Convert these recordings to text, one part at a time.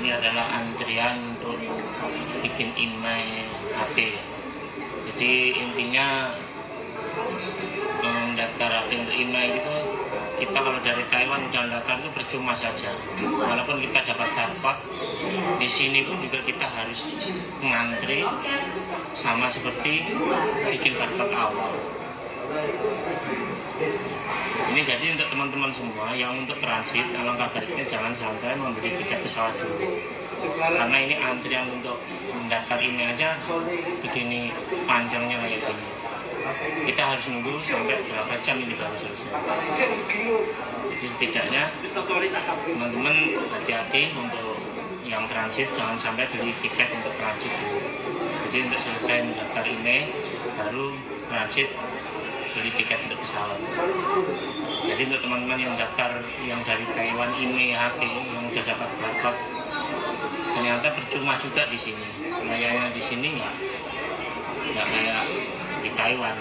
Ini adalah antrian untuk bikin email HP. Jadi intinya mendaftar untuk email itu, kita kalau dari Taiwan udah daftar itu percuma saja. Walaupun kita dapat barcode, di sini pun juga kita harus mengantri sama seperti bikin barcode awal. Ini jadi untuk teman-teman semua yang untuk transit, alangkah baiknya jangan sampai membeli tiket pesawat dulu, karena ini antrian untuk mendaftar email aja begini panjangnya kayak gini. Kita harus nunggu sampai berapa jam ini baru selesai. Jadi setidaknya teman-teman hati-hati untuk yang transit, jangan sampai beli tiket untuk transit dulu. Jadi untuk selesai mendaftar email baru transit beli tiket untuk pesawat. Jadi untuk teman-teman yang daftar yang dari Taiwan email HP yang sudah dapat barcode, ternyata percuma juga di sini. Layarnya di sini nggak kayak di Taiwan.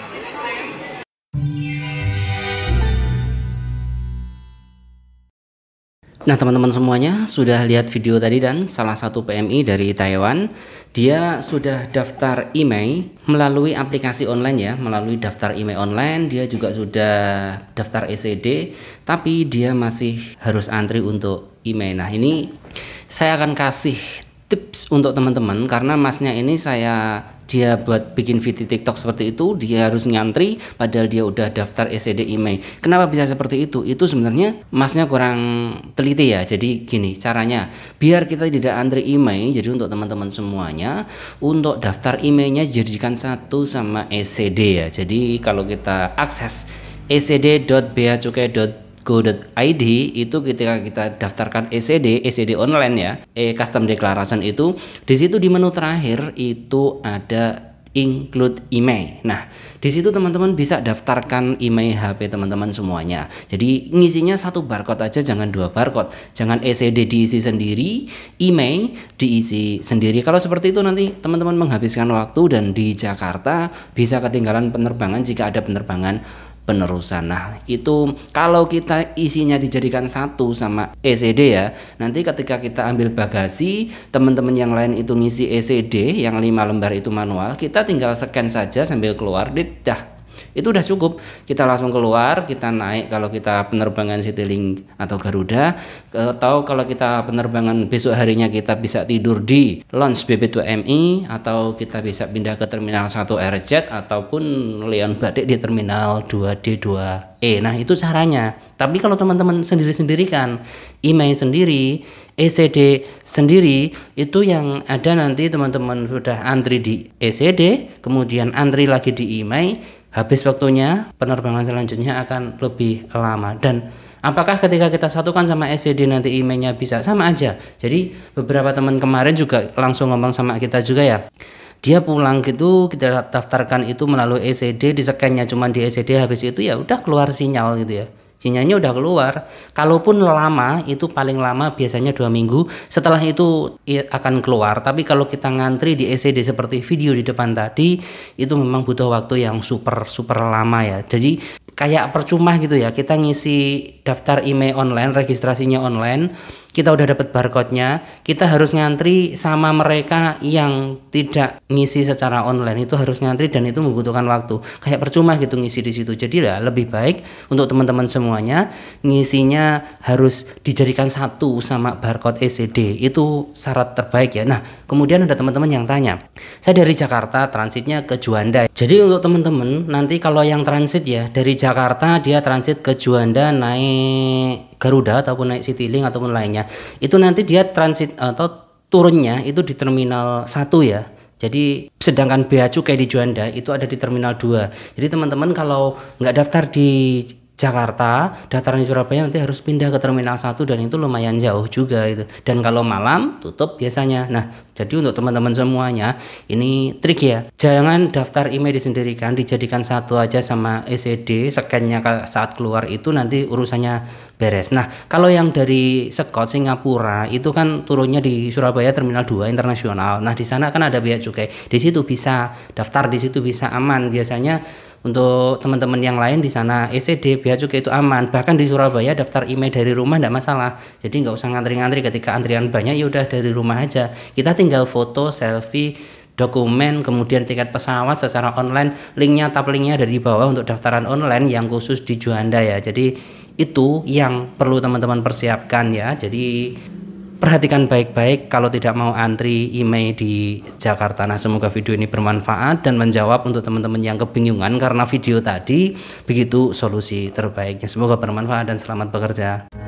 Nah teman-teman semuanya sudah lihat video tadi, dan salah satu PMI dari Taiwan dia sudah daftar email melalui aplikasi online ya, melalui daftar email online. Dia juga sudah daftar ECD, tapi dia masih harus antri untuk email. Nah ini saya akan kasih tips untuk teman-teman, karena masnya ini dia buat bikin video TikTok seperti itu, dia harus ngantri padahal dia udah daftar ECD email. Kenapa bisa seperti itu? Itu sebenarnya masnya kurang teliti ya. Jadi gini caranya, biar kita tidak antri email. Jadi untuk teman-teman semuanya, untuk daftar emailnya jadikan satu sama ECD ya. Jadi kalau kita akses ecd.beacukai.go.id itu ketika kita daftarkan ECD online ya, custom declaration itu, di situ di menu terakhir itu ada include email. Nah, di situ teman-teman bisa daftarkan email HP teman-teman semuanya. Jadi ngisinya satu barcode aja, jangan dua barcode. Jangan ECD diisi sendiri, email diisi sendiri. Kalau seperti itu nanti teman-teman menghabiskan waktu, dan di Jakarta bisa ketinggalan penerbangan jika ada penerbangan penerusan. Nah itu kalau kita isinya dijadikan satu sama ECD ya, nanti ketika kita ambil bagasi, teman-teman yang lain itu ngisi ECD yang 5 lembar itu manual, kita tinggal scan saja sambil keluar, dah itu udah cukup. Kita langsung keluar, kita naik kalau kita penerbangan Citylink atau Garuda, atau kalau kita penerbangan besok harinya kita bisa tidur di lounge BB2MI, atau kita bisa pindah ke terminal 1 RZ ataupun Leon Batik di terminal 2D2E. Nah itu caranya. Tapi kalau teman-teman sendiri-sendiri kan, email sendiri, ECD sendiri, itu yang ada nanti teman-teman sudah antri di ECD, kemudian antri lagi di email, habis waktunya penerbangan selanjutnya akan lebih lama. Dan apakah ketika kita satukan sama ECD nanti emailnya bisa sama aja? Jadi beberapa teman kemarin juga langsung ngomong sama kita juga ya, dia pulang gitu, kita daftarkan itu melalui ECD, di scan-nya cuma di ECD, habis itu ya udah keluar sinyal gitu ya. Sinyalnya udah keluar. Kalaupun lama, itu paling lama biasanya 2 minggu, setelah itu akan keluar. Tapi kalau kita ngantri di ECD seperti video di depan tadi, itu memang butuh waktu yang super lama ya. Jadi kayak percuma gitu ya, kita ngisi daftar email online, registrasinya online, kita udah dapat barcode-nya, kita harus ngantri sama mereka yang tidak ngisi secara online, itu harus ngantri dan itu membutuhkan waktu. Kayak percuma gitu ngisi di situ. Jadi ya lebih baik untuk teman-teman semuanya ngisinya harus dijadikan satu sama barcode ECD. Itu syarat terbaik ya. Nah, kemudian ada teman-teman yang tanya, saya dari Jakarta transitnya ke Juanda. Jadi untuk teman-teman nanti kalau yang transit ya dari Jakarta dia transit ke Juanda naik Garuda ataupun naik Citylink ataupun lainnya, itu nanti dia transit atau turunnya itu di terminal 1 ya. Jadi sedangkan bea cukai di Juanda itu ada di terminal 2. Jadi teman-teman kalau nggak daftar di Jakarta, daftar di Surabaya, nanti harus pindah ke terminal 1 dan itu lumayan jauh juga itu. Dan kalau malam tutup biasanya. Nah, jadi untuk teman-teman semuanya ini trik ya. Jangan daftar email disendirikan, dijadikan satu aja sama ECD, scan-nya saat keluar itu nanti urusannya beres. Nah, kalau yang dari Scott Singapura itu kan turunnya di Surabaya Terminal 2 Internasional. Nah, di sana kan ada bea cukai. Di situ bisa daftar, di situ bisa aman. Biasanya untuk teman-teman yang lain di sana ECD bea cukai itu aman. Bahkan di Surabaya daftar email dari rumah tidak masalah. Jadi nggak usah ngantri-ngantri, ketika antrian banyak ya udah dari rumah aja. Kita tinggal foto, selfie, dokumen, kemudian tiket pesawat secara online, tap linknya dari bawah untuk daftaran online yang khusus di Juanda ya. Jadi itu yang perlu teman-teman persiapkan ya. Jadi perhatikan baik-baik kalau tidak mau antri email di Jakarta. Nah, semoga video ini bermanfaat dan menjawab untuk teman-teman yang kebingungan karena video tadi begitu solusi terbaiknya. Semoga bermanfaat dan selamat bekerja.